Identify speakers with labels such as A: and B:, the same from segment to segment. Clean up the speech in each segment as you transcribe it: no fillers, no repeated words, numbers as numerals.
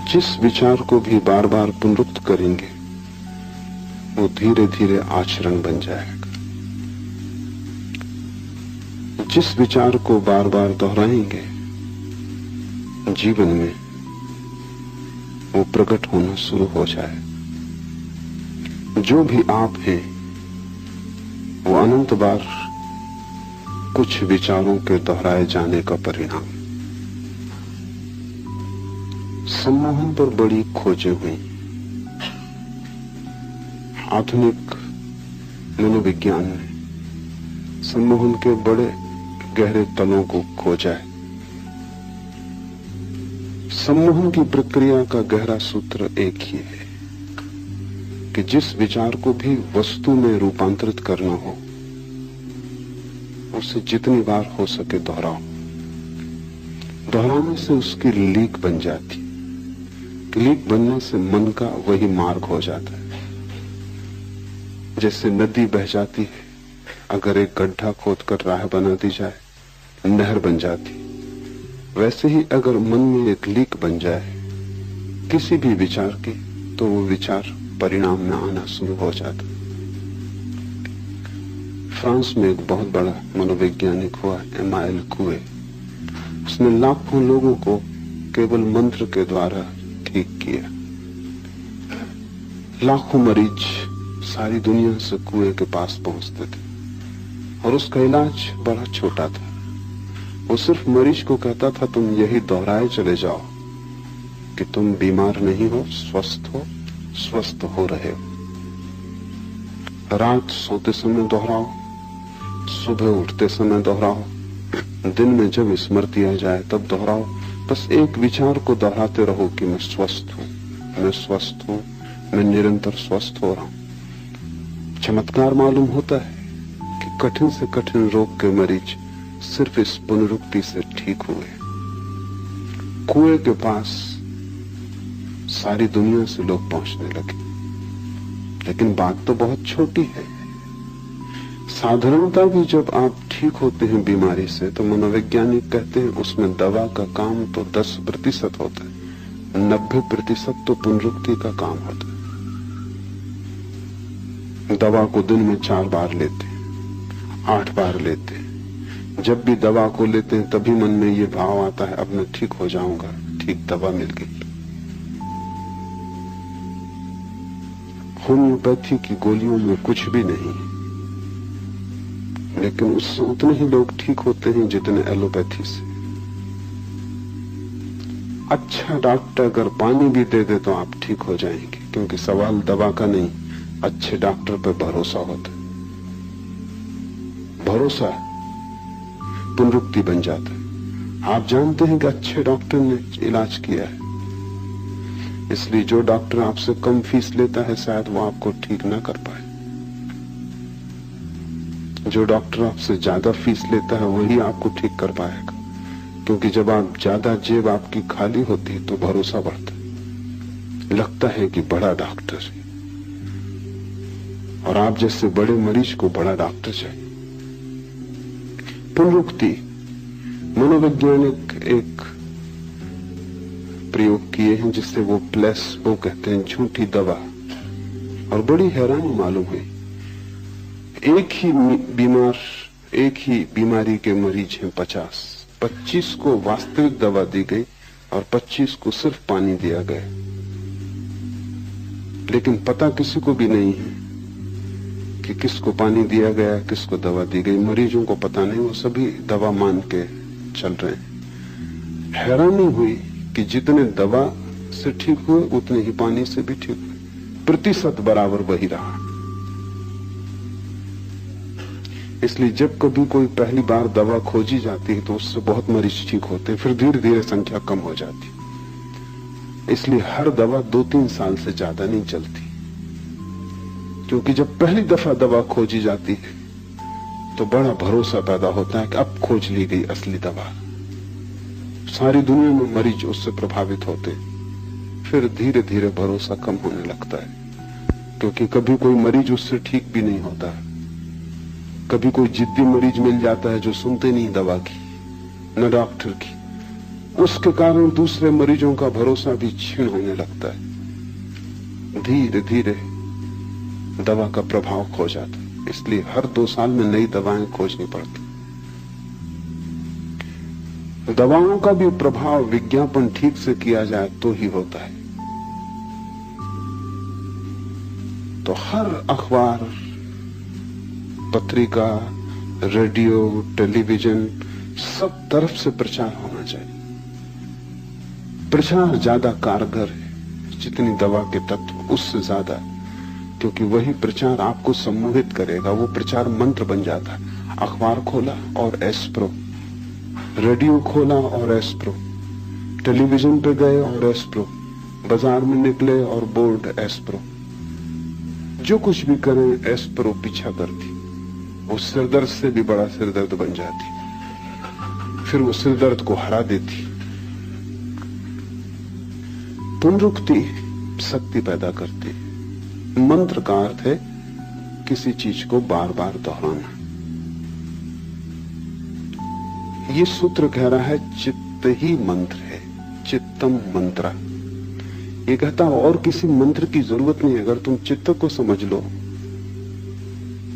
A: जिस विचार को भी बार बार पुनरुक्त करेंगे वो धीरे धीरे आचरण बन जाएगा। जिस विचार को बार बार दोहराएंगे जीवन में वो प्रकट होना शुरू हो जाए। जो भी आप हैं वो अनंत बार कुछ विचारों के दोहराए जाने का परिणाम। सम्मोहन पर बड़ी खोजें हुई। आधुनिक मनोविज्ञान ने सम्मोहन के बड़े गहरे तलों को खोजा है। सम्मोहन की प्रक्रिया का गहरा सूत्र एक ही है कि जिस विचार को भी वस्तु में रूपांतरित करना हो उसे जितनी बार हो सके दोहराओ। दोहराने से उसकी लीक बन जाती। लीक बनने से मन का वही मार्ग हो जाता है। जैसे नदी बह जाती है, अगर एक गड्ढा खोदकर राह बना दी जाए नहर बन जाती। वैसे ही अगर मन में एक लीक बन जाए किसी भी विचार की तो वो विचार परिणाम में आना शुरू हो जाता। फ्रांस में एक बहुत बड़ा मनोवैज्ञानिक हुआ एमाइल कुए। उसने लाखों लोगों को केवल मंत्र के द्वारा ठीक किया। लाखों मरीज सारी दुनिया से कुएं के पास पहुंचते थे और उसका इलाज बड़ा छोटा था। वो सिर्फ मरीज को कहता था तुम यही दोहराए चले जाओ कि तुम बीमार नहीं हो, स्वस्थ हो रहे हो। रात सोते समय दोहराओ, सुबह उठते समय दोहराओ, दिन में जब स्मृति आ जाए तब दोहराओ। बस एक विचार को दोहराते रहो कि मैं स्वस्थ हूं, मैं स्वस्थ हूं, मैं निरंतर स्वस्थ हो रहा हूं। चमत्कार मालूम होता है कि कठिन से कठिन रोग के मरीज सिर्फ इस पुनरुक्ति से ठीक हुए। कुएं के पास सारी दुनिया से लोग पहुंचने लगे। लेकिन बात तो बहुत छोटी है। साधारणता भी जब आप ठीक होते हैं बीमारी से तो मनोवैज्ञानिक कहते हैं उसमें दवा का काम तो 10% होता है, 90% तो पुनरुक्ति का काम होता है। दवा को दिन में 4 बार लेते हैं, 8 बार लेते हैं। जब भी दवा को लेते हैं तभी मन में ये भाव आता है अब मैं ठीक हो जाऊंगा, ठीक दवा मिल गई। होम्योपैथी की गोलियों में कुछ भी नहीं, लेकिन उससे उतने ही लोग ठीक होते हैं जितने एलोपैथी से। अच्छा डॉक्टर अगर पानी भी दे दे तो आप ठीक हो जाएंगे, क्योंकि सवाल दवा का नहीं, अच्छे डॉक्टर पर भरोसा होता है। भरोसा पुनरुक्ति बन जाता है। आप जानते हैं कि अच्छे डॉक्टर ने इलाज किया है, इसलिए जो डॉक्टर आपसे कम फीस लेता है शायद वो आपको ठीक ना कर पाए। जो डॉक्टर आपसे ज्यादा फीस लेता है वही आपको ठीक कर पाएगा, क्योंकि जब आप ज्यादा जेब आपकी खाली होती है तो भरोसा बढ़ता है, लगता है कि बड़ा डॉक्टर है। और आप जैसे बड़े मरीज को बड़ा डॉक्टर चाहिए। पुनरुक्ति मनोवैज्ञानिक एक प्रयोग किए हैं जिससे वो प्लेसबो कहते हैं, झूठी दवा। और बड़ी हैरानी मालूम हुई, एक ही बीमारी के मरीज हैं 25 को वास्तविक दवा दी गई और 25 को सिर्फ पानी दिया गया। लेकिन पता किसी को भी नहीं है कि किसको पानी दिया गया, किसको दवा दी गई। मरीजों को पता नहीं, वो सभी दवा मान के चल रहे हैं। हैरानी हुई कि जितने दवा से ठीक हुए उतने ही पानी से भी ठीक हुए, प्रतिशत बराबर वही रहा। इसलिए जब कभी कोई पहली बार दवा खोजी जाती है तो उससे बहुत मरीज ठीक होते हैं, फिर धीरे धीरे संख्या कम हो जाती। इसलिए हर दवा 2-3 साल से ज्यादा नहीं चलती, क्योंकि जब पहली दफा दवा खोजी जाती है तो बड़ा भरोसा पैदा होता है कि अब खोज ली गई असली दवा। सारी दुनिया में मरीज उससे प्रभावित होते, फिर धीरे धीरे भरोसा कम होने लगता है, क्योंकि कभी कोई मरीज उससे ठीक भी नहीं होता। कभी कोई जिद्दी मरीज मिल जाता है जो सुनते नहीं दवा की न डॉक्टर की, उसके कारण दूसरे मरीजों का भरोसा भी क्षीण होने लगता है। धीरे धीरे दवा का प्रभाव खो जाता है। इसलिए हर 2 साल में नई दवाएं खोजनी पड़ती। दवाओं का भी प्रभाव विज्ञापन ठीक से किया जाए तो ही होता है। तो हर अखबार, पत्रिका, रेडियो, टेलीविजन, सब तरफ से प्रचार होना चाहिए। प्रचार ज्यादा कारगर है जितनी दवा के तत्व उससे ज्यादा, क्योंकि वही प्रचार आपको सम्मोहित करेगा। वो प्रचार मंत्र बन जाता है। अखबार खोला और एस्प्रो, रेडियो खोला और एस्प्रो, टेलीविजन पे गए और एस्प्रो, बाजार में निकले और बोर्ड एस्प्रो, जो कुछ भी करें एस्प्रो पीछा करती। वो सिरदर्द से भी बड़ा सिरदर्द बन जाती, फिर वो सिरदर्द को हरा देती। पुनरुक्ति शक्ति पैदा करती। मंत्र का अर्थ है किसी चीज को बार बार दोहराना। ये सूत्र कह रहा है चित्त ही मंत्र है, चित्तम मंत्र। ये कहता है और किसी मंत्र की जरूरत नहीं। अगर तुम चित्त को समझ लो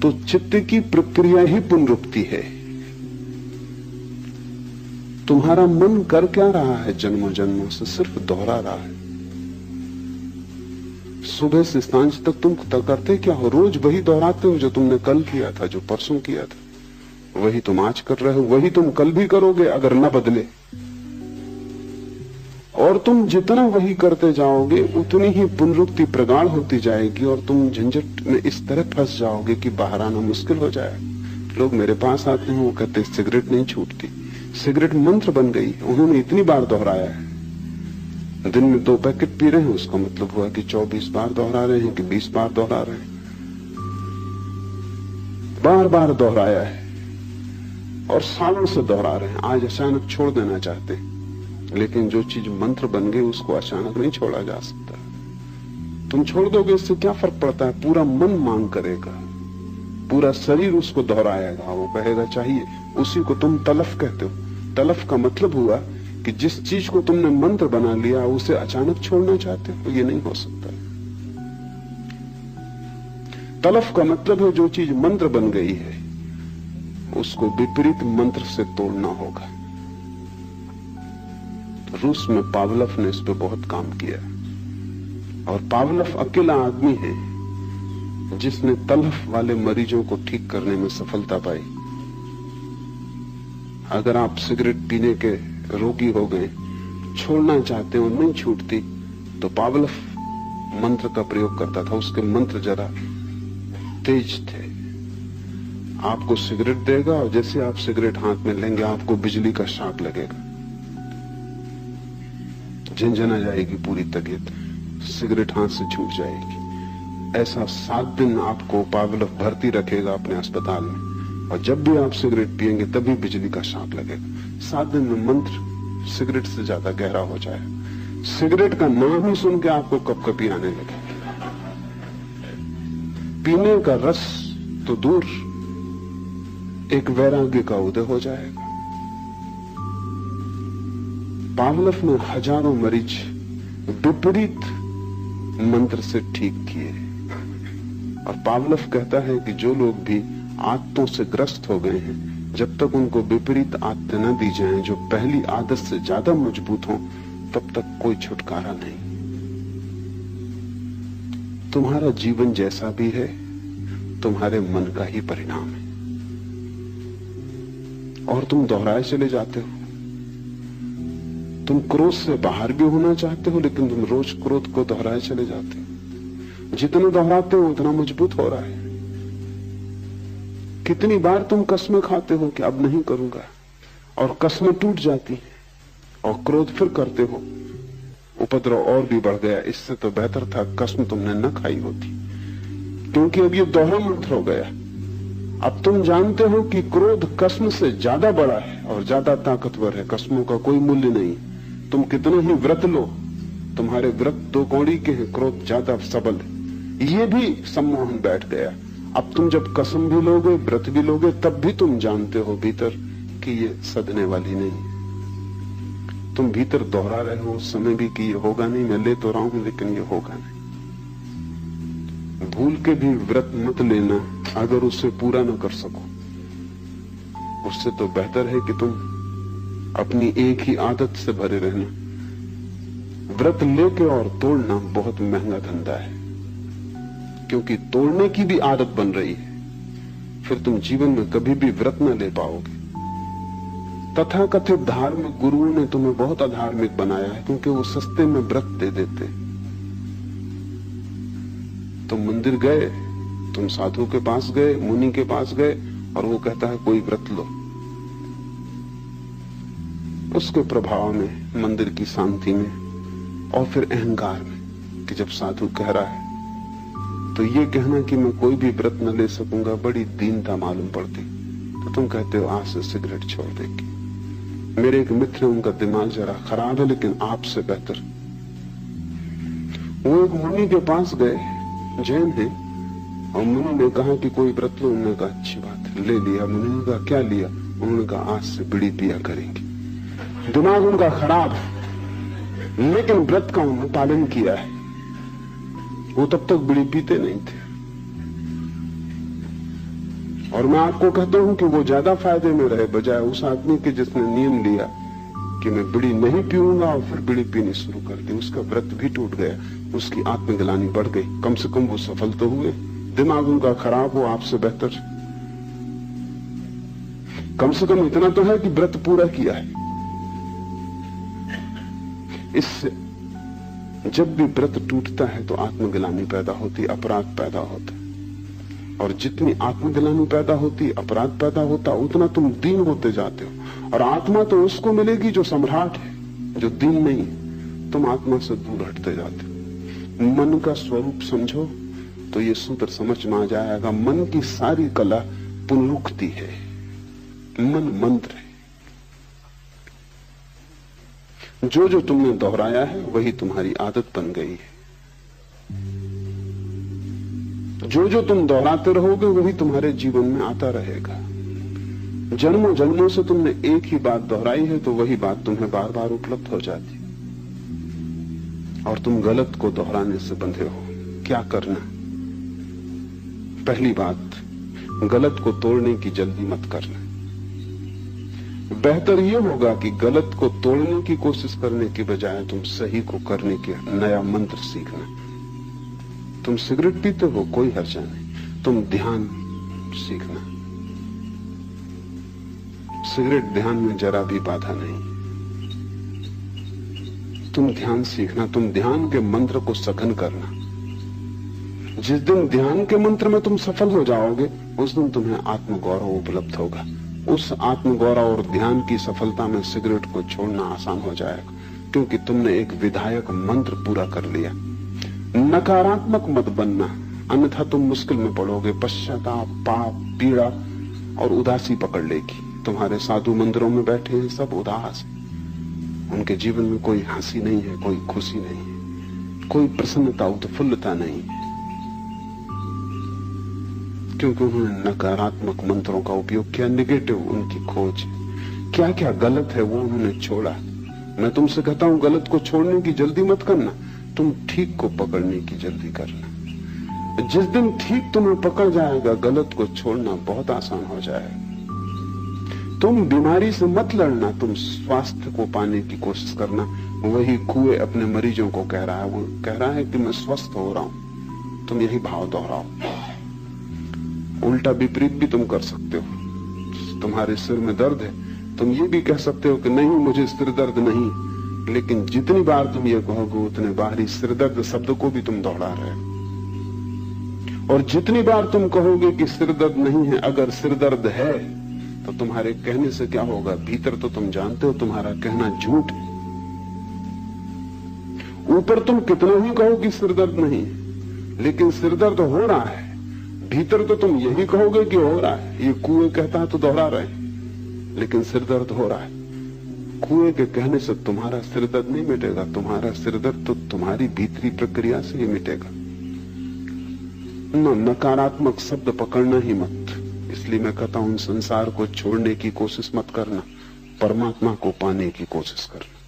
A: तो चित्त की प्रक्रिया ही पुनरुक्ति है। तुम्हारा मन कर क्या रहा है जन्मों जन्मों से? सिर्फ दोहरा रहा है। सुबह से सांझ तक तुम करते क्या हो? रोज वही दोहराते हो जो तुमने कल किया था, जो परसों किया था। वही तुम आज कर रहे हो, वही तुम कल भी करोगे अगर न बदले। और तुम जितना वही करते जाओगे उतनी ही पुनरुक्ति प्रगाढ़ होती जाएगी और तुम झंझट में इस तरह फंस जाओगे कि बाहर आना मुश्किल हो जाएगा। लोग मेरे पास आते हैं, वो कहते सिगरेट नहीं छूटती। सिगरेट मंत्र बन गई, उन्होंने इतनी बार दोहराया है। दिन में 2 पैकेट पी रहे हैं, उसका मतलब हुआ कि 24 बार दोहरा रहे हैं कि 20 बार दोहरा रहे हैं। बार बार दोहराया है और सालों से दोहरा रहे हैं। आज अचानक छोड़ देना चाहते हैं, लेकिन जो चीज मंत्र बन गई उसको अचानक नहीं छोड़ा जा सकता। तुम छोड़ दोगे इससे क्या फर्क पड़ता है? पूरा मन मांग करेगा, पूरा शरीर उसको दोहराएगा, वो कहेगा चाहिए। उसी को तुम तलफ कहते हो। तलफ का मतलब हुआ कि जिस चीज को तुमने मंत्र बना लिया उसे अचानक छोड़ना चाहते हो, ये नहीं हो सकता। तलफ का मतलब है जो चीज मंत्र बन गई है उसको विपरीत मंत्र से तोड़ना होगा। रूस में पावलव ने इस पे बहुत काम किया और पावलव अकेला आदमी है जिसने तलफ वाले मरीजों को ठीक करने में सफलता पाई। अगर आप सिगरेट पीने के रोगी हो गए, छोड़ना चाहते हो, नहीं छूटती, तो पावलव मंत्र का प्रयोग करता था। उसके मंत्र जरा तेज थे। आपको सिगरेट देगा और जैसे आप सिगरेट हाथ में लेंगे आपको बिजली का शॉक लगेगा, झंझना जाएगी पूरी तबीयत, सिगरेट हाथ से छूट जाएगी। ऐसा 7 दिन आपको पावलव भर्ती रखेगा अपने अस्पताल में, और जब भी आप सिगरेट पिएंगे तभी बिजली का शॉक लगेगा। 7 दिन में मंत्र सिगरेट से ज्यादा गहरा हो जाए। सिगरेट का नाम ही सुन के आपको कपकपी आने लगे। पीने का रस तो दूर, एक वैराग्य का उदय हो जाएगा। पावलव ने हजारों मरीज विपरीत मंत्र से ठीक किए। और पावलव कहता है कि जो लोग भी आदतों से ग्रस्त हो गए हैं, जब तक उनको विपरीत आदतें न दी जाएं जो पहली आदत से ज्यादा मजबूत हों, तब तक कोई छुटकारा नहीं। तुम्हारा जीवन जैसा भी है तुम्हारे मन का ही परिणाम है। और तुम दोहराए चले जाते हो। तुम क्रोध से बाहर भी होना चाहते हो, लेकिन तुम रोज क्रोध को दोहराए चले जाते हो। जितना दोहराते हो उतना मजबूत हो रहा है। कितनी बार तुम कस्में खाते हो कि अब नहीं करूंगा, और कस्में टूट जाती हैं, और क्रोध फिर करते हो, उपद्रव और भी बढ़ गया। इससे तो बेहतर था कसम तुमने न खाई होती, क्योंकि अब ये दोहरा मंत्र हो गया। अब तुम जानते हो कि क्रोध कसम से ज्यादा बड़ा है और ज्यादा ताकतवर है। कस्मों का कोई मूल्य नहीं। तुम कितना ही व्रत लो, तुम्हारे व्रत 2 कौड़ी के हैं, क्रोध ज्यादा सबल है। ये भी सम्मोहन बैठ गया। अब तुम जब कसम भी लोगे, व्रत भी लोगे, तब भी तुम जानते हो भीतर कि ये सदने वाली नहीं। तुम भीतर दोहरा रहे हो उस समय भी कि ये होगा नहीं, मैं ले तो रहा हूं लेकिन ये होगा नहीं। भूल के भी व्रत मत लेना अगर उसे पूरा न कर सको। उससे तो बेहतर है कि तुम अपनी एक ही आदत से भरे रहना। व्रत लेके और तोड़ना बहुत महंगा धंधा है, क्योंकि तोड़ने की भी आदत बन रही है। फिर तुम जीवन में कभी भी व्रत न ले पाओगे। तथाकथित धार्मिक गुरुओं ने तुम्हें बहुत अधार्मिक बनाया है, क्योंकि वो सस्ते में व्रत दे देते। तुम मंदिर गए, तुम साधु के पास गए, मुनि के पास गए, और वो कहता है कोई व्रत लो। उसके प्रभाव में, मंदिर की शांति में और फिर अहंकार में कि जब साधु कह रहा है तो ये कहना कि मैं कोई भी व्रत न ले सकूंगा बड़ी दीनता मालूम पड़ती। तो तुम कहते हो आज से सिगरेट छोड़ देगी। मेरे एक मित्र, उनका दिमाग जरा खराब है लेकिन आपसे बेहतर। वो एक मुनि के पास गए, जैन है, और मुनि ने कहा कि कोई व्रत लो। उन्होंने कहा अच्छी बात है, ले लिया। मुनि ने कहा क्या लिया? उन्होंने कहा आज से बीड़ी पिया करेंगे। दिमाग उनका खराब है, लेकिन व्रत का उन्होंने पालन किया है। वो तब तक बीड़ी पीते नहीं थे। और मैं आपको कहता हूं कि वो ज्यादा फायदे में रहे बजाय उस आदमी के जिसने नियम लिया कि मैं बीड़ी नहीं पीऊंगा और फिर बीड़ी पीनी शुरू कर दी। उसका व्रत भी टूट गया, उसकी आत्मग्लानि बढ़ गई। कम से कम वो सफल तो हुए। दिमाग उनका खराब हो, आपसे बेहतर। कम से कम इतना तो है कि व्रत पूरा किया है। इससे जब भी व्रत टूटता है तो आत्मग्लानि पैदा होती, अपराध पैदा होता है। और जितनी आत्मग्लानि पैदा होती, अपराध पैदा होता, उतना तुम दीन होते जाते हो। और आत्मा तो उसको मिलेगी जो सम्राट है, जो दीन नहीं है। तुम आत्मा से दूर हटते जाते हो। मन का स्वरूप समझो तो ये सूत्र समझ में आ जाएगा। मन की सारी कला पुनरुक्ति है। मन मंत्र है। जो जो तुमने दोहराया है वही तुम्हारी आदत बन गई है। जो जो तुम दोहराते रहोगे वही तुम्हारे जीवन में आता रहेगा। जन्मों जन्मों से तुमने एक ही बात दोहराई है तो वही बात तुम्हें बार बार उपलब्ध हो जाती, और तुम गलत को दोहराने से बंधे हो। क्या करना? पहली बात, गलत को तोड़ने की जल्दी मत करना। बेहतर यह होगा कि गलत को तोड़ने की कोशिश करने की बजाय तुम सही को करने के नया मंत्र सीखना। तुम सिगरेट पीते हो, कोई हर्जा नहीं। तुम ध्यान सीखना। सिगरेट ध्यान में जरा भी बाधा नहीं। तुम ध्यान सीखना। तुम ध्यान के मंत्र को सघन करना। जिस दिन ध्यान के मंत्र में तुम सफल हो जाओगे उस दिन तुम्हें आत्मगौरव उपलब्ध होगा। उस आत्मगौरव और ध्यान की सफलता में सिगरेट को छोड़ना आसान हो जाएगा, क्योंकि तुमने एक विधायक मंत्र पूरा कर लिया। नकारात्मक मत बनना, अन्यथा तुम मुश्किल में पड़ोगे। पश्चाताप, पाप, पीड़ा और उदासी पकड़ लेगी। तुम्हारे साधु मंदिरों में बैठे हैं, सब उदास हैं। उनके जीवन में कोई हंसी नहीं है, कोई खुशी नहीं है, कोई प्रसन्नता, उत्फुल्लता नहीं है, क्योंकि उन्होंने नकारात्मक मंत्रों का उपयोग किया। निगेटिव उनकी खोज। क्या क्या गलत है वो उन्होंने छोड़ा। मैं तुमसे कहता हूं गलत को छोड़ने की जल्दी मत करना, तुम ठीक को पकड़ने की जल्दी करना। जिस दिन ठीक तुम्हें पकड़ जाएगा गलत को छोड़ना बहुत आसान हो जाएगा। तुम बीमारी से मत लड़ना, तुम स्वास्थ्य को पाने की कोशिश करना। वही कुएं अपने मरीजों को कह रहा है, वो कह रहा है कि मैं स्वस्थ हो रहा हूं। तुम यही भाव दोहराओ। उल्टा विपरीत भी तुम कर सकते हो। तुम्हारे सिर में दर्द है, तुम ये भी कह सकते हो कि नहीं मुझे सिर दर्द नहीं। लेकिन जितनी बार तुम ये कहोगे उतने बार ही सिर दर्द शब्द को भी तुम दोहरा रहे हो। और जितनी बार तुम कहोगे कि सिर दर्द नहीं है, अगर सिर दर्द है तो तुम्हारे कहने से क्या होगा? भीतर तो तुम जानते हो तुम्हारा कहना झूठ है। ऊपर तुम कितना ही कहो कि सिर दर्द नहीं, लेकिन सिर दर्द हो रहा है। भीतर तो तुम यही कहोगे कि हो रहा है। ये कुएं कहता है तो दोहरा रहे हैं, लेकिन सिर दर्द हो रहा है। कुएं के कहने से तुम्हारा सिर दर्द नहीं मिटेगा। तुम्हारा सिर दर्द तो तुम्हारी भीतरी प्रक्रिया से ही मिटेगा। नकारात्मक शब्द पकड़ना ही मत। इसलिए मैं कहता हूं संसार को छोड़ने की कोशिश मत करना, परमात्मा को पाने की कोशिश करना।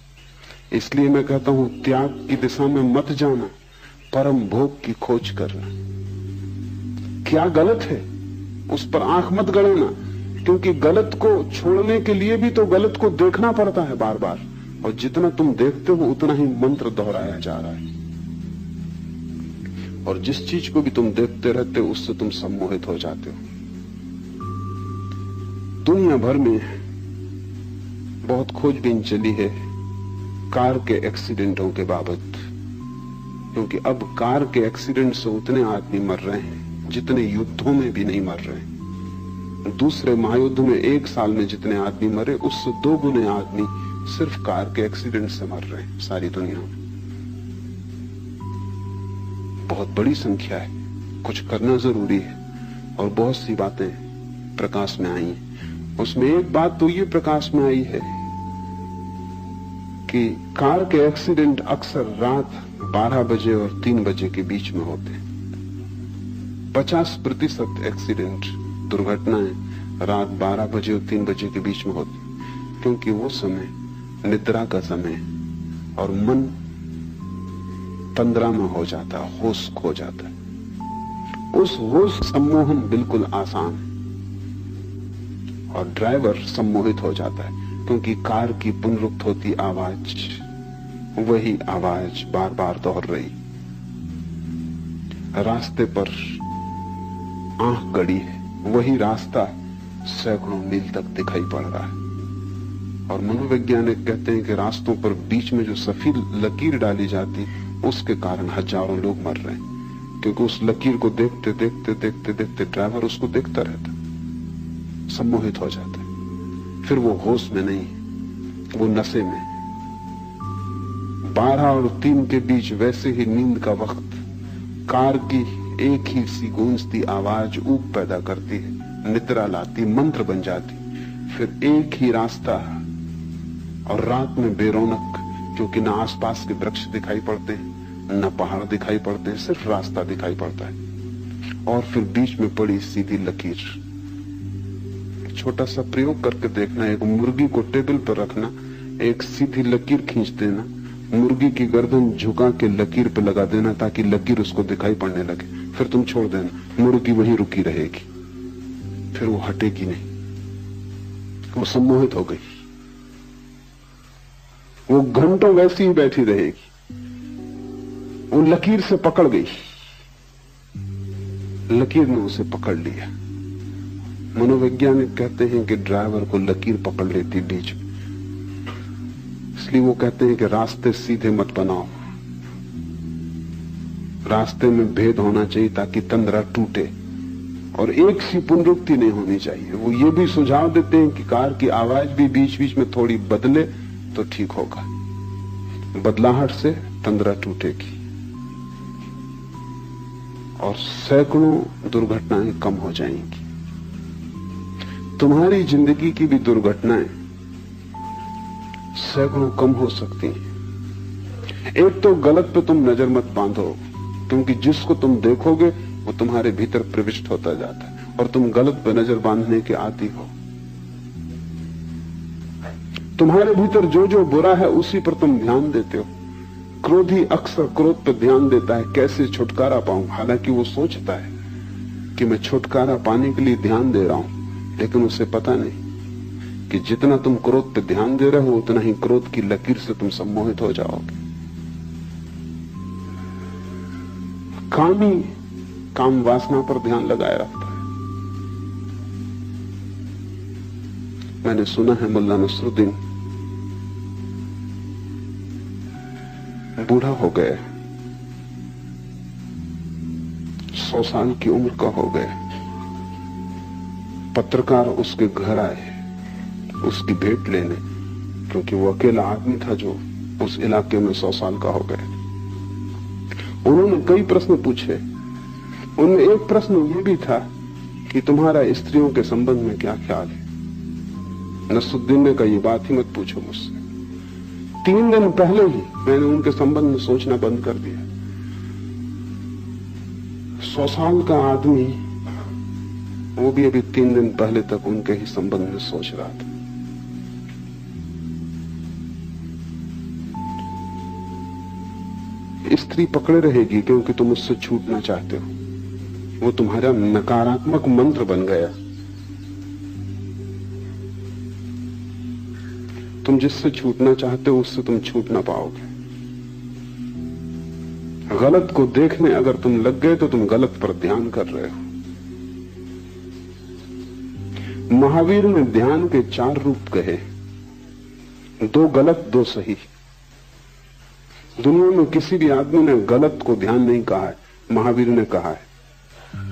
A: इसलिए मैं कहता हूं त्याग की दिशा में मत जाना, परम भोग की खोज करना। क्या गलत है उस पर आंख मत गड़ाना, क्योंकि गलत को छोड़ने के लिए भी तो गलत को देखना पड़ता है बार बार, और जितना तुम देखते हो उतना ही मंत्र दोहराया जा रहा है। और जिस चीज को भी तुम देखते रहते हो उससे तुम सम्मोहित हो जाते हो। दुनिया भर में बहुत खोजबीन चली है कार के एक्सीडेंटों के बाबत, क्योंकि अब कार के एक्सीडेंट से उतने आदमी मर रहे हैं जितने युद्धों में भी नहीं मर रहे हैं। दूसरे महायुद्ध में 1 साल में जितने आदमी मरे उससे 2 गुने आदमी सिर्फ कार के एक्सीडेंट से मर रहे हैं सारी दुनिया में। बहुत बड़ी संख्या है, कुछ करना जरूरी है। और बहुत सी बातें प्रकाश में आई हैं। उसमें एक बात तो ये प्रकाश में आई है कि कार के एक्सीडेंट अक्सर रात 12 बजे और 3 बजे के बीच में होते हैं। 50% एक्सीडेंट दुर्घटनाएं रात 12 बजे और 3 बजे के बीच में होती हैं, क्योंकि वो समय निद्रा का समय है और मन तंद्रा में हो जाता है, होश खो जाता है। उस होश सम्मोहन बिल्कुल आसान है और ड्राइवर सम्मोहित हो जाता है, क्योंकि कार की पुनरुक्त होती आवाज, वही आवाज बार बार दोहर रही। रास्ते पर आंख गड़ी है, वही रास्ता सैकड़ों मील तक दिखाई पड़ रहा है। और मनोवैज्ञानिक कहते हैं कि रास्तों पर बीच में जो सफेद लकीर डाली जाती उसके कारण हजारों लोग मर रहे हैं, क्योंकि उस लकीर को देखते देखते देखते देखते ड्राइवर उसको देखता रहता, सम्मोहित हो जाता है। फिर वो होश में नहीं, वो नशे में। 12 और 3 के बीच वैसे ही नींद का वक्त कार की एक ही सी गूंजती आवाज ऊब पैदा करती है, निद्रा लाती, मंत्र बन जाती। फिर एक ही रास्ता और रात में बेरौनक, क्योंकि न आसपास के वृक्ष दिखाई पड़ते हैं, न पहाड़ दिखाई पड़ते हैं, सिर्फ रास्ता दिखाई पड़ता है। और फिर बीच में पड़ी सीधी लकीर। छोटा सा प्रयोग करके देखना, एक मुर्गी को टेबल पर रखना, एक सीधी लकीर खींच देना, मुर्गी की गर्दन झुका के लकीर पे लगा देना ताकि लकीर उसको दिखाई पड़ने लगे, फिर तुम छोड़ देना, मुर्गी वहीं रुकी रहेगी, फिर वो हटेगी नहीं। वो सम्मोहित हो गई, वो घंटों वैसी ही बैठी रहेगी, वो लकीर से पकड़ गई, लकीर ने उसे पकड़ लिया। मनोवैज्ञानिक कहते हैं कि ड्राइवर को लकीर पकड़ लेती बीच में, इसलिए वो कहते हैं कि रास्ते सीधे मत बनाओ, रास्ते में भेद होना चाहिए ताकि तंद्रा टूटे, और एक सी पुनरुक्ति नहीं होनी चाहिए। वो ये भी सुझाव देते हैं कि कार की आवाज भी बीच बीच में थोड़ी बदले तो ठीक होगा, बदलाहट से तंद्रा टूटेगी और सैकड़ों दुर्घटनाएं कम हो जाएंगी। तुम्हारी जिंदगी की भी दुर्घटनाएं सैकड़ों कम हो सकती हैं। एक तो गलत पे तुम नजर मत बांधो, क्योंकि जिसको तुम देखोगे वो तुम्हारे भीतर प्रविष्ट होता जाता है और तुम गलत पे नजर बांधने के आदी हो। तुम्हारे भीतर जो जो बुरा है उसी पर तुम ध्यान देते हो। क्रोधी अक्सर क्रोध पर ध्यान देता है, कैसे छुटकारा पाऊं, हालांकि वो सोचता है कि मैं छुटकारा पाने के लिए ध्यान दे रहा हूं, लेकिन उसे पता नहीं कि जितना तुम क्रोध पे ध्यान दे रहे हो उतना ही क्रोध की लकीर से तुम सम्मोहित हो जाओगे। कामी काम वासना पर ध्यान लगाए रखता है। मैंने सुना है मुल्ला नसरुद्दीन बूढ़ा हो गया, 100 साल की उम्र का हो गया। पत्रकार उसके घर आए उसकी भेंट लेने, क्योंकि वो अकेला आदमी था जो उस इलाके में 100 साल का हो गया। उन्होंने कई प्रश्न पूछे। उनमें एक प्रश्न ये भी था कि तुम्हारा स्त्रियों के संबंध में क्या ख्याल है। नसरुद्दीन ने कहा, ये बात ही मत पूछो मुझसे। 3 दिन पहले ही मैंने उनके संबंध में सोचना बंद कर दिया। 100 साल का आदमी, वो भी अभी 3 दिन पहले तक उनके ही संबंध में सोच रहा था। स्त्री पकड़े रहेगी क्योंकि तुम उससे छूटना चाहते हो। वो तुम्हारा नकारात्मक मंत्र बन गया। तुम जिससे छूटना चाहते हो उससे तुम छूट ना पाओगे। गलत को देखने अगर तुम लग गए तो तुम गलत पर ध्यान कर रहे हो। महावीर ने ध्यान के 4 रूप कहे, 2 गलत 2 सही। दुनिया में किसी भी आदमी ने गलत को ध्यान नहीं कहा है, महावीर ने कहा है।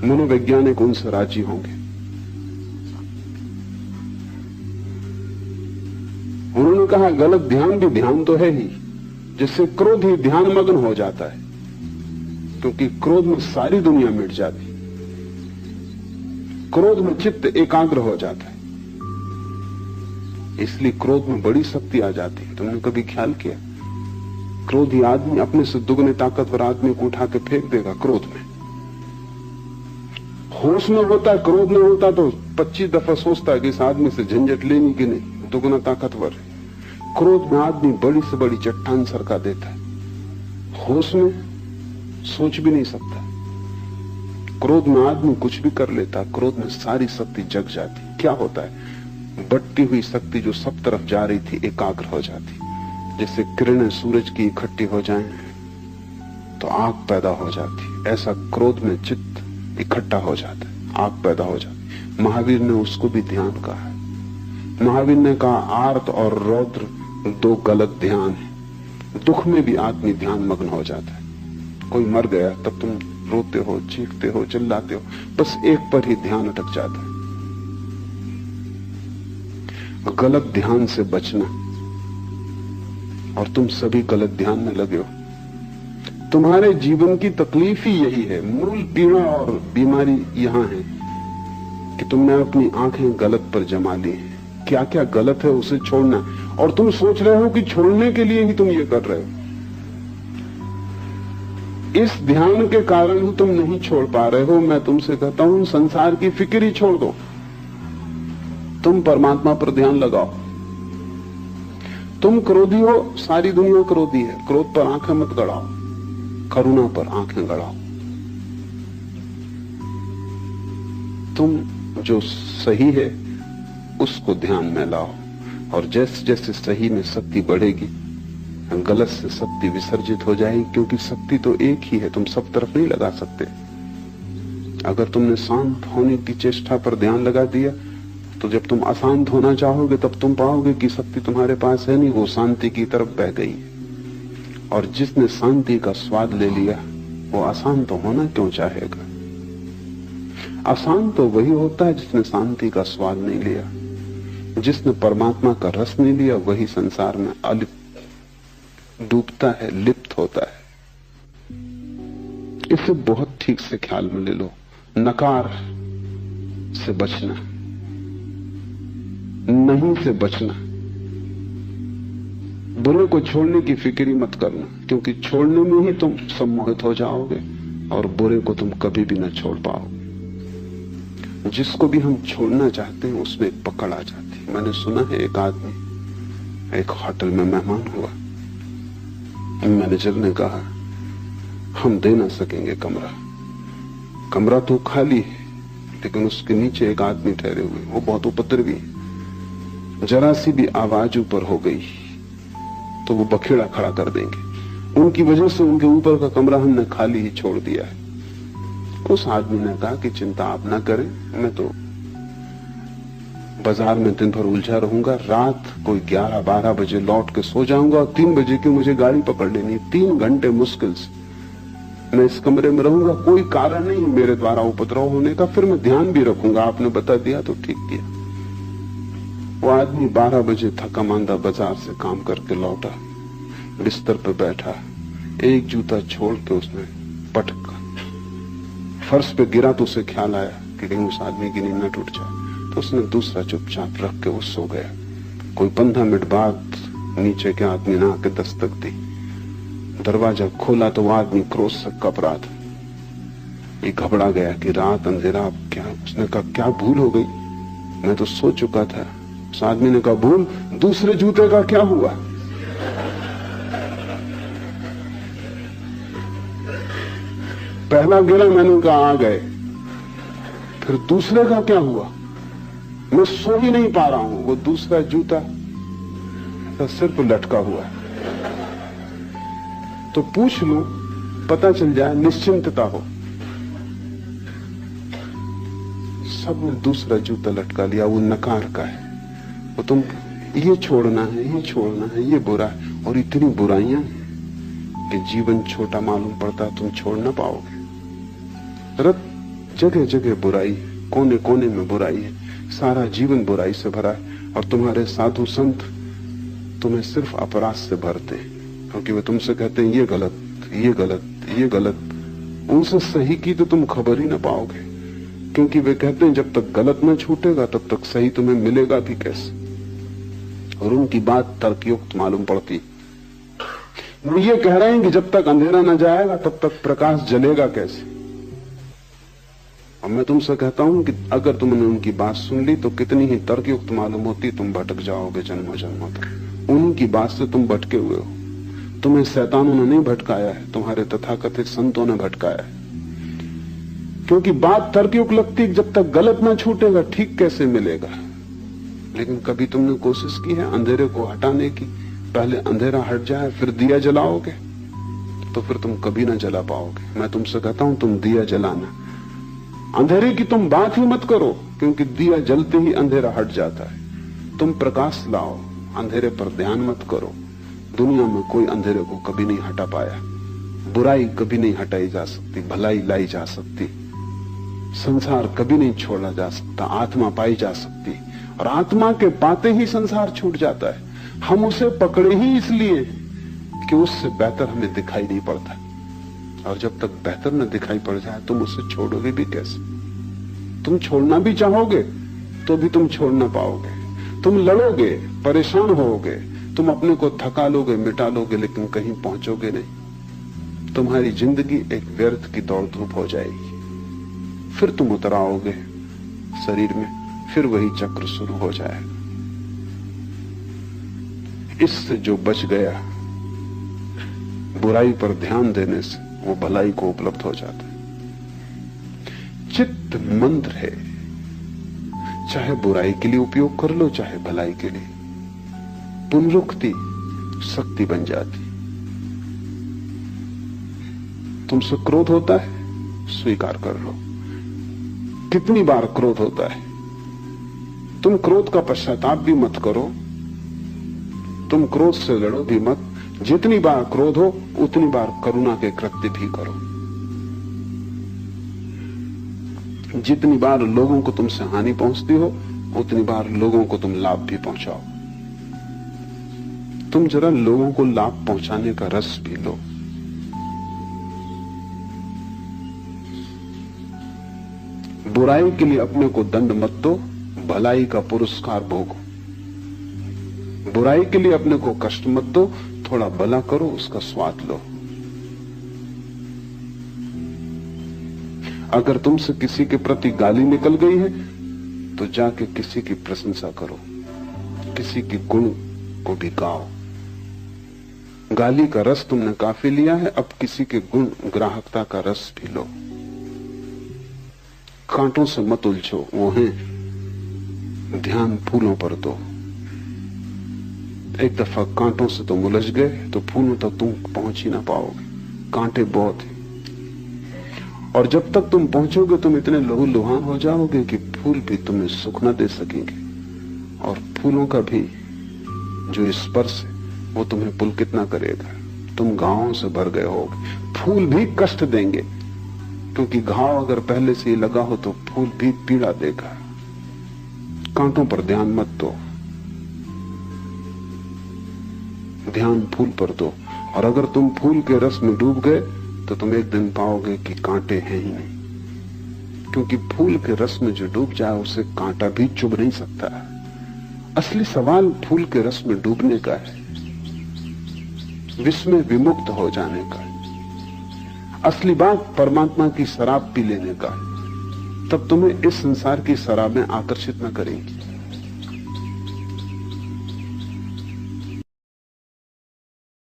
A: मनोवैज्ञानिक उनसे राजी होंगे। उन्होंने कहा गलत ध्यान भी ध्यान तो है ही, जिससे क्रोध ही ध्यान मग्न हो जाता है, क्योंकि क्रोध में सारी दुनिया मिट जाती। क्रोध में चित्त एकाग्र हो जाता है, इसलिए क्रोध में बड़ी शक्ति आ जाती है। तुमने कभी ख्याल किया, क्रोधी आदमी अपने से दुगने ताकतवर आदमी को उठा के फेंक देगा क्रोध में। होश में होता है, क्रोध में होता तो 25 दफा सोचता है कि इस आदमी से झंझट लेनी कि नहीं, दुगना ताकतवर है। क्रोध में आदमी बड़ी से बड़ी चट्टान सरका देता है, होश में सोच भी नहीं सकता। क्रोध में आदमी कुछ भी कर लेता, क्रोध में सारी शक्ति जग जाती। क्या होता है, बढ़ती हुई शक्ति जो सब तरफ जा रही थी एकाग्र हो जाती। जैसे किरणें सूरज की इकट्ठी हो जाएं तो आग पैदा हो जाती, ऐसा क्रोध में चित्त इकट्ठा हो जाता है, आग पैदा हो जाती। महावीर ने उसको भी ध्यान कहा है। महावीर ने कहा आर्त और रौद्र 2 गलत ध्यान है। दुख में भी आदमी ध्यान मग्न हो जाता है। कोई मर गया तब तुम रोते हो, चीखते हो, चिल्लाते हो, बस एक पर ही ध्यान अटक जाता है। गलत ध्यान से बचना, और तुम सभी गलत ध्यान में लगे हो। तुम्हारे जीवन की तकलीफ ही यही है, मूल पीड़ा और बीमारी यहां है कि तुमने अपनी आंखें गलत पर जमा ली हैं। क्या क्या गलत है उसे छोड़ना, और तुम सोच रहे हो कि छोड़ने के लिए ही तुम ये कर रहे हो। इस ध्यान के कारण ही तुम नहीं छोड़ पा रहे हो। मैं तुमसे कहता हूं संसार की फिक्र ही छोड़ दो, तुम परमात्मा पर ध्यान लगाओ। तुम क्रोधी हो, सारी दुनिया क्रोधी है, क्रोध पर आंखें मत गड़ाओ, करुणा पर आंखें गड़ाओ। तुम जो सही है उसको ध्यान में लाओ, और जैसे जैसे सही में शक्ति बढ़ेगी गलत से शक्ति विसर्जित हो जाएगी, क्योंकि शक्ति तो एक ही है, तुम सब तरफ नहीं लगा सकते। अगर तुमने शांत होने की चेष्टा पर ध्यान लगा दिया तो जब तुम अशांत होना चाहोगे तब तुम पाओगे कि शक्ति तुम्हारे पास है नहीं, वो शांति की तरफ बह गई। और जिसने शांति का स्वाद ले लिया वो अशांत तो होना क्यों चाहेगा। अशांत तो वही होता है जिसने शांति का स्वाद नहीं लिया। जिसने परमात्मा का रस नहीं लिया वही संसार में अलिप्त डूबता है, लिप्त होता है। इसे बहुत ठीक से ख्याल में ले लो। नकार से बचना, नहीं से बचना। बुरे को छोड़ने की फिक्र ही मत करना, क्योंकि छोड़ने में ही तुम सम्मोहित हो जाओगे और बुरे को तुम कभी भी न छोड़ पाओगे। जिसको भी हम छोड़ना चाहते हैं उसमें एक पकड़ आ जाती है। मैंने सुना है एक आदमी एक होटल में मेहमान हुआ, मैनेजर ने कहा हम दे ना सकेंगे कमरा, कमरा तो खाली है, लेकिन उसके नीचे एक आदमी ठहरे हुए, वो बहुत उपद्रवी है। जरा सी भी आवाज ऊपर हो गई तो वो बखेड़ा खड़ा कर देंगे। उनकी वजह से उनके ऊपर का कमरा हमने खाली ही छोड़ दिया है। उस आदमी ने कहा कि चिंता आप ना करें, मैं तो बाजार में दिन भर उलझा रहूंगा, रात कोई 11-12 बजे लौट के सो जाऊंगा और 3 बजे की मुझे गाड़ी पकड़ लेनी। 3 घंटे मुश्किल से मैं इस कमरे में रहूंगा, कोई कारण नहीं मेरे द्वारा उपद्रव होने का, फिर मैं ध्यान भी रखूंगा, आपने बता दिया तो ठीक किया। वो आदमी 12 बजे थका मांदा बाजार से काम करके लौटा, बिस्तर पर बैठा, एक जूता छोड़ के उसने पटक फर्श पे गिरा तो उसे ख्याल आया कि कहीं उस आदमी की नींद न टूट जाए, तो उसने दूसरा चुपचाप रख के वो सो गया। कोई 15 मिनट बाद नीचे के आदमी ने आके दस्तक दी, दरवाजा खोला तो वो आदमी क्रोध से कप रहा था। ये घबरा गया कि रात अंधेरा, क्या? उसने कहा क्या भूल हो गई, मैं तो सो चुका था। उस आदमी ने कहा भूल, दूसरे जूते का क्या हुआ? पहला गिरा, मैंने कहा आ गए। फिर दूसरे का क्या हुआ? मैं सो ही नहीं पा रहा हूं। वो दूसरा जूता तो सिर पर लटका हुआ है, तो पूछ लूं, पता चल जाए, निश्चिंतता हो। सबने दूसरा जूता लटका लिया, वो नकार का है। वो तुम ये छोड़ना है, ये छोड़ना है, ये बुरा है, और इतनी बुराइयां कि जीवन छोटा मालूम पड़ता, तुम छोड़ ना पाओगे। रत जगह जगह बुराई, कोने कोने में बुराई है, सारा जीवन बुराई से भरा है। और तुम्हारे साधु संत तुम्हें सिर्फ अपराध से भरते हैं, क्योंकि वे तुमसे कहते हैं ये गलत, ये गलत, ये गलत। उनसे सही की तो तुम खबर ही ना पाओगे, क्योंकि वे कहते हैं जब तक गलत न छूटेगा तब तक सही तुम्हें मिलेगा भी कैसे। और उनकी बात तर्कयुक्त मालूम पड़ती। वो ये कह रहे हैं कि जब तक अंधेरा न जाएगा तब तक प्रकाश जलेगा कैसे। और मैं तुमसे कहता हूं कि अगर तुमने उनकी बात सुन ली तो कितनी ही तर्कयुक्त मालूम होती, तुम भटक जाओगे जन्मों जन्मों तक। उनकी बात से तुम भटके हुए हो। तुम्हें शैतानों ने नहीं भटकाया है, तुम्हारे तथाकथित संतों ने भटकाया है। क्योंकि बात तर्कयुक्त लगती, जब तक गलत ना छूटेगा ठीक कैसे मिलेगा। लेकिन कभी तुमने कोशिश की है अंधेरे को हटाने की? पहले अंधेरा हट जाए फिर दिया जलाओगे तो फिर तुम कभी ना जला पाओगे। मैं तुमसे कहता हूं तुम दिया जलाना, अंधेरे की तुम बात ही मत करो, क्योंकि दिया जलते ही अंधेरा हट जाता है। तुम प्रकाश लाओ, अंधेरे पर ध्यान मत करो। दुनिया में कोई अंधेरे को कभी नहीं हटा पाया। बुराई कभी नहीं हटाई जा सकती, भलाई लाई जा सकती। संसार कभी नहीं छोड़ा जा सकता, आत्मा पाई जा सकती। और आत्मा के पाते ही संसार छूट जाता है। हम उसे पकड़े ही इसलिए कि उससे बेहतर हमें दिखाई नहीं पड़ता। और जब तक बेहतर न दिखाई पड़ जाए तुम उसे छोड़ोगे भी कैसे? तुम छोड़ना भी चाहोगे तो भी तुम छोड़ ना पाओगे। तुम लड़ोगे, परेशान होोगे, तुम अपने को थका लोगे, मिटा लोगे, लेकिन कहीं पहुंचोगे नहीं। तुम्हारी जिंदगी एक व्यर्थ की दौड़ धूप हो जाएगी। फिर तुम उतर आओगे शरीर में, फिर वही चक्र शुरू हो जाएगा। इससे जो बच गया बुराई पर ध्यान देने से, वो भलाई को उपलब्ध हो जाता है। चित्त मंत्र है, चाहे बुराई के लिए उपयोग कर लो चाहे भलाई के लिए, पुनरुक्ति शक्ति बन जाती। तुमसे क्रोध होता है, स्वीकार कर लो। कितनी बार क्रोध होता है, तुम क्रोध का पश्चाताप भी मत करो, तुम क्रोध से लड़ो भी मत। जितनी बार क्रोध हो उतनी बार करुणा के कृत्य भी करो। जितनी बार लोगों को तुमसे हानि पहुंचती हो उतनी बार लोगों को तुम लाभ भी पहुंचाओ। तुम जरा लोगों को लाभ पहुंचाने का रस भी लो। बुराई के लिए अपने को दंड मत दो, भलाई का पुरस्कार भोगो। बुराई के लिए अपने को कष्ट मत दो, थोड़ा भला करो, उसका स्वाद लो। अगर तुमसे किसी के प्रति गाली निकल गई है तो जाके किसी की प्रशंसा करो, किसी की गुण को भी गाओ। गाली का रस तुमने काफी लिया है, अब किसी के गुण ग्राहकता का रस भी लो। कांटों से मत उलझो, वो हैं, ध्यान फूलों पर दो। एक दफा कांटों से तुम उलझ गए तो फूलों तक तुम पहुंच ही ना पाओगे, कांटे बहुत हैं। और जब तक तुम पहुंचोगे तुम इतने लहूलुहान हो जाओगे कि फूल भी तुम्हें सुख न दे सकेंगे, और फूलों का भी जो स्पर्श है वो तुम्हें पुलकित ना करेगा। तुम घावों से भर गए होगे, फूल भी कष्ट देंगे, क्योंकि घाव अगर पहले से ही लगा हो तो फूल भी पीड़ा देगा। कांटों पर ध्यान मत दो, ध्यान फूल पर दो। और अगर तुम फूल के रस में डूब गए तो तुम एक दिन पाओगे कि कांटे हैं ही नहीं, क्योंकि फूल के रस में जो डूब जाए उसे कांटा भी चुभ नहीं सकता। असली सवाल फूल के रस में डूबने का है, विष में विमुक्त हो जाने का है। असली बात परमात्मा की शराब पी लेने का है, तब तुम्हें इस संसार की शराब में आकर्षित न करेंगी।